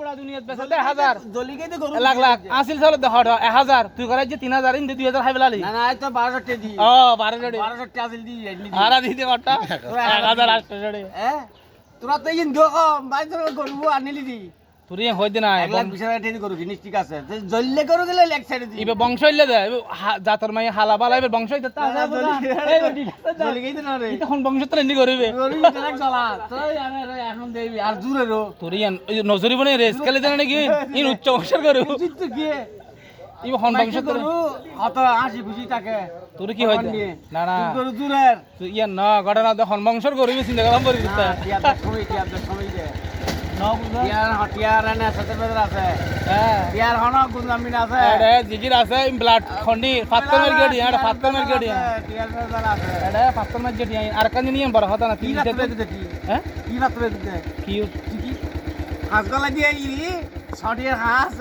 পুরা দুনিয়াত বেচা 1000 জলিকে তো গরু লাখ লাখ আসিল চলে দেখ 1000 তুই করে যে 3000 ইন 2000 খাই ফেলালি না না তো 1200 টাকা দি ও 1200 1200 টাকা আসিল দি আরা দিতে পারতা 1800 হ্যাঁ তোরা তো ইন দো বাইরে গরু আনিলি দি তুই হই দিনা 1,20,000 টাকা গরু জিনিস ঠিক আছে জল্লে গরু গেলে লেগ সাইডে দি ইবে বংশ হইলে দে জাতর মাই হালা বালা এবে বংশ হইতে তা এই জলিকে তো না রে তখন বংশ তো নি করিবে গরু ট্রাক চালা তুই এখন দেবি আর জুরে রো তোর নজরি বনে রেস খেলে জানে নাকি ইন উচ্চ বংশের গরু জিত কি ইবে হন বংশ তোর গরু অত হাসি খুশি থাকে তোর কি হয় না না গরু জুরের তুই ইয়ার না ঘটনা তো হন বংশের গরু চিন্তা করলাম পরি টিয়ার সময় দে টিয়ার এনে সাথে বেদর আছে হ্যাঁ টিয়ার হন গুন্দামিন আছে এডে জিগির আছে ব্লাড খন্ডি ফাত্তর মার গেডি এটা ফাত্তর মার গেডি টিয়ার বেদর আছে এডে ফাত্তর মার গেডি আর কানি নিয়ম বড় হতা না কি তুই রাত বেদে কি হ্যাঁ কি রাত বেদে কি হাঁস গলা দিয়ে ই ছটিয়ার হাঁস